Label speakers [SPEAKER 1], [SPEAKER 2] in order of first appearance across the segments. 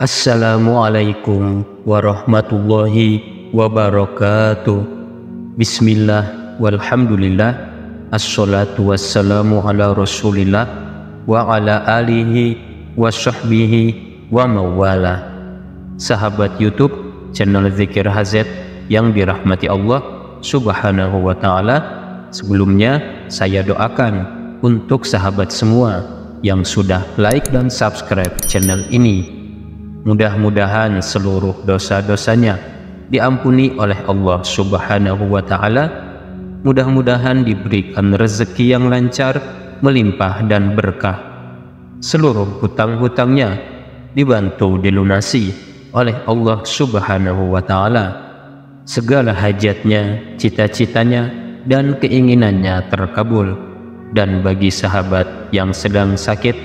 [SPEAKER 1] Assalamualaikum warahmatullahi wabarakatuh. Bismillah walhamdulillah, assalatu wassalamu ala rasulillah wa ala alihi wa sahbihi wa mawala. Sahabat YouTube channel Zikir HZ yang dirahmati Allah subhanahu wa ta'ala, sebelumnya saya doakan untuk sahabat semua yang sudah like dan subscribe channel ini, mudah-mudahan seluruh dosa-dosanya diampuni oleh Allah subhanahu wa ta'ala. Mudah-mudahan diberikan rezeki yang lancar, melimpah dan berkah. Seluruh hutang-hutangnya dibantu dilunasi oleh Allah subhanahu wa ta'ala. Segala hajatnya, cita-citanya dan keinginannya terkabul. Dan bagi sahabat yang sedang sakit,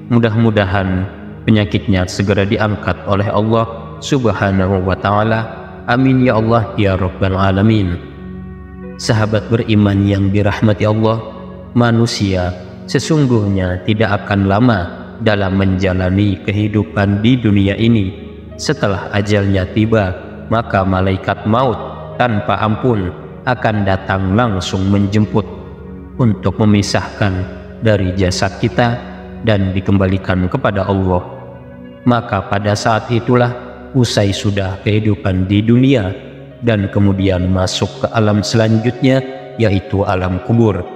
[SPEAKER 1] mudah-mudahan penyakitnya segera diangkat oleh Allah subhanahu wa ta'ala. Amin ya Allah ya Rabbal Alamin. Sahabat beriman yang dirahmati Allah, manusia sesungguhnya tidak akan lama dalam menjalani kehidupan di dunia ini. Setelah ajalnya tiba, maka malaikat maut tanpa ampun akan datang langsung menjemput untuk memisahkan dari jasad kita dan dikembalikan kepada Allah. Maka pada saat itulah usai sudah kehidupan di dunia dan kemudian masuk ke alam selanjutnya, yaitu alam kubur.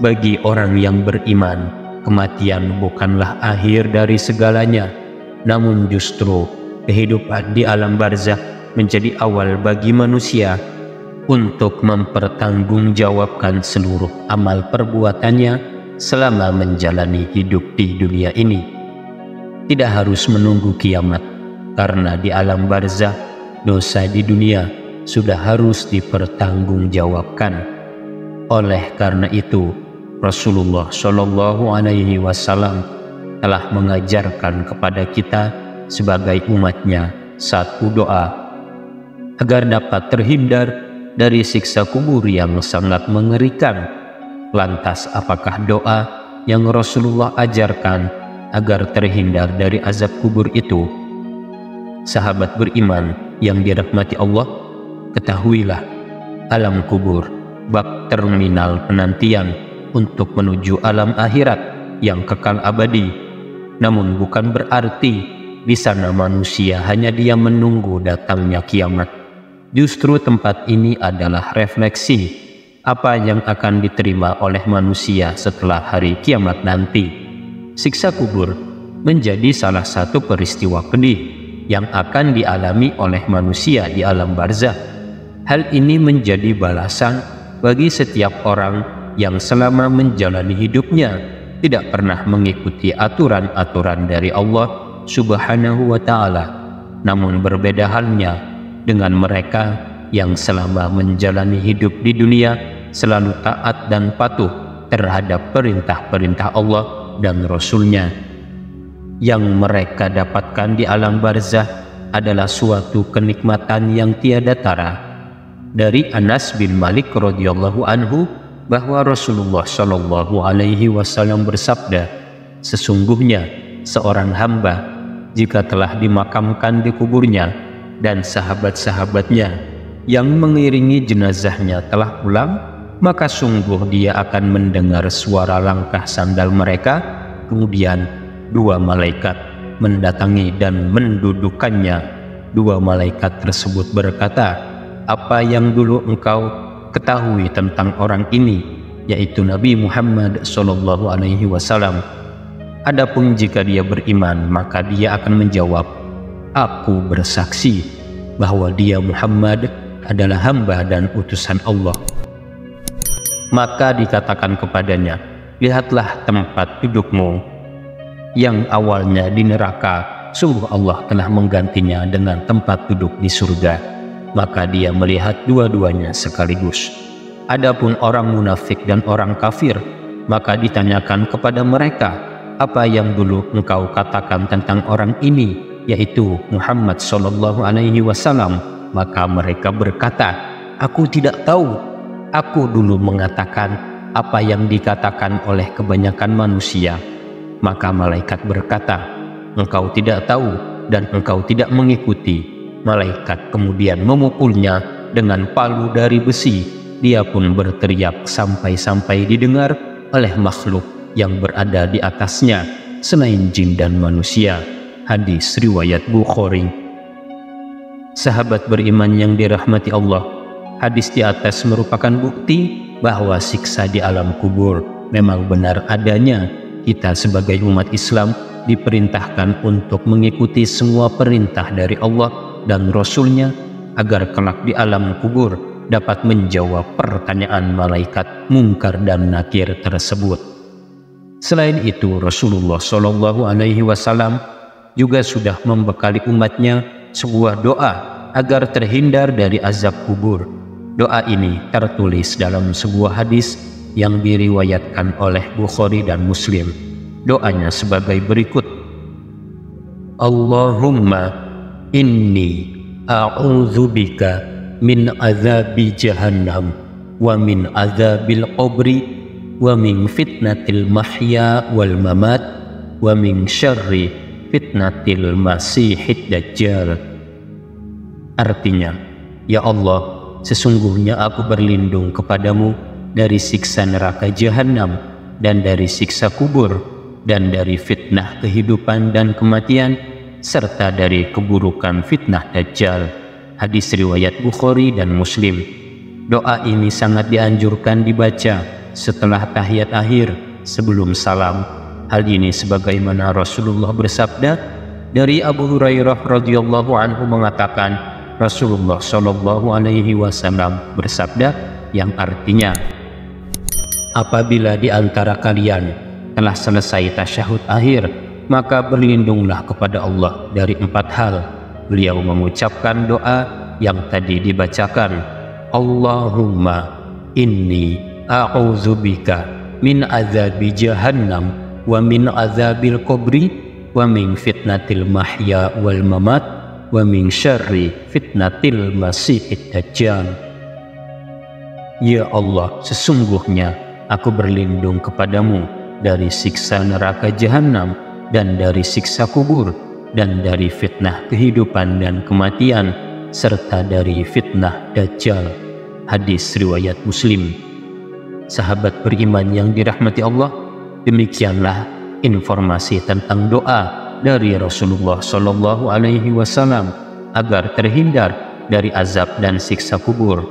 [SPEAKER 1] Bagi orang yang beriman, kematian bukanlah akhir dari segalanya, namun justru kehidupan di alam barzakh menjadi awal bagi manusia untuk mempertanggungjawabkan seluruh amal perbuatannya selama menjalani hidup di dunia ini. Tidak harus menunggu kiamat, karena di alam barzakh dosa di dunia sudah harus dipertanggungjawabkan. Oleh karena itu, Rasulullah Shallallahu Alaihi Wasallam telah mengajarkan kepada kita sebagai umatnya satu doa agar dapat terhindar dari siksa kubur yang sangat mengerikan. Lantas apakah doa yang Rasulullah ajarkan agar terhindar dari azab kubur itu? Sahabat beriman yang dirahmati Allah, ketahuilah alam kubur bak terminal penantian untuk menuju alam akhirat yang kekal abadi. Namun bukan berarti di sana manusia hanya diam menunggu datangnya kiamat. Justru tempat ini adalah refleksi apa yang akan diterima oleh manusia setelah hari kiamat nanti. Siksa kubur menjadi salah satu peristiwa pedih yang akan dialami oleh manusia di alam barzakh. Hal ini menjadi balasan bagi setiap orang yang selama menjalani hidupnya tidak pernah mengikuti aturan-aturan dari Allah subhanahu wa ta'ala. Namun berbeda halnya dengan mereka yang selama menjalani hidup di dunia selalu taat dan patuh terhadap perintah-perintah Allah dan Rasul-Nya. Yang mereka dapatkan di alam barzakh adalah suatu kenikmatan yang tiada tara. Dari Anas bin Malik radhiyallahu anhu bahwa Rasulullah Shallallahu Alaihi Wasallam bersabda, sesungguhnya seorang hamba jika telah dimakamkan di kuburnya dan sahabat-sahabatnya yang mengiringi jenazahnya telah pulang, maka sungguh dia akan mendengar suara langkah sandal mereka. Kemudian dua malaikat mendatangi dan mendudukkannya. Dua malaikat tersebut berkata, apa yang dulu engkau ketahui tentang orang ini, yaitu Nabi Muhammad sallallahu alaihi wasallam? Adapun jika dia beriman, maka dia akan menjawab, aku bersaksi bahwa dia Muhammad adalah hamba dan utusan Allah. Maka dikatakan kepadanya, lihatlah tempat dudukmu yang awalnya di neraka, sungguh Allah telah menggantinya dengan tempat duduk di surga. Maka dia melihat dua-duanya sekaligus. Adapun orang munafik dan orang kafir, maka ditanyakan kepada mereka, apa yang dulu engkau katakan tentang orang ini, yaitu Muhammad sallallahu alaihi wasallam? Maka mereka berkata, aku tidak tahu. Aku dulu mengatakan apa yang dikatakan oleh kebanyakan manusia. Maka malaikat berkata, engkau tidak tahu dan engkau tidak mengikuti. Malaikat kemudian memukulnya dengan palu dari besi. Dia pun berteriak sampai-sampai didengar oleh makhluk yang berada di atasnya selain jin dan manusia. Hadis riwayat Bukhari. Sahabat beriman yang dirahmati Allah, hadis di atas merupakan bukti bahwa siksa di alam kubur memang benar adanya. Kita sebagai umat Islam diperintahkan untuk mengikuti semua perintah dari Allah dan Rasul-Nya agar kelak di alam kubur dapat menjawab pertanyaan malaikat Munkar dan Nakir tersebut. Selain itu, Rasulullah SAW juga sudah membekali umatnya sebuah doa agar terhindar dari azab kubur. Doa ini tertulis dalam sebuah hadis yang diriwayatkan oleh Bukhari dan Muslim. Doanya sebagai berikut: Allahumma inni a'udzubika min azabi jahannam wa min azabil qabri wa min fitnatil mahya wal mamat wa min syarri fitnatil masihid dajjal. Artinya, ya Allah, sesungguhnya aku berlindung kepadamu dari siksa neraka jahanam dan dari siksa kubur dan dari fitnah kehidupan dan kematian serta dari keburukan fitnah dajjal. Hadis riwayat Bukhari dan Muslim. Doa ini sangat dianjurkan dibaca setelah tahiyat akhir sebelum salam. Hal ini sebagaimana Rasulullah bersabda. Dari Abu Hurairah radhiyallahu anhu mengatakan, Rasulullah SAW bersabda yang artinya, apabila di antara kalian telah selesai tasyahud akhir, maka berlindunglah kepada Allah dari 4 hal. Beliau mengucapkan doa yang tadi dibacakan, Allahumma inni a'udzubika min azabi jahannam wa min azabil qabri wa min fitnatil mahya wal mamat wa min syarri fitnatil masihid dajjal. Ya Allah, sesungguhnya aku berlindung kepadamu dari siksa neraka jahanam dan dari siksa kubur dan dari fitnah kehidupan dan kematian serta dari fitnah dajjal. Hadis riwayat Muslim. Sahabat beriman yang dirahmati Allah, demikianlah informasi tentang doa dari Rasulullah SAW agar terhindar dari azab dan siksa kubur.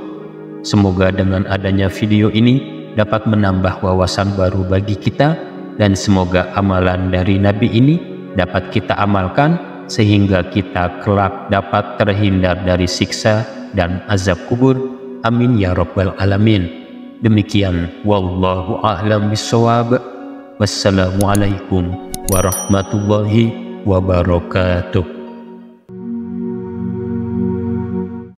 [SPEAKER 1] Semoga dengan adanya video ini dapat menambah wawasan baru bagi kita, dan semoga amalan dari Nabi ini dapat kita amalkan sehingga kita kelak dapat terhindar dari siksa dan azab kubur. Amin ya rabbal alamin. Demikian, wallahu a'lam bishawab. Wassalamualaikum warahmatullahi wabarakatuh.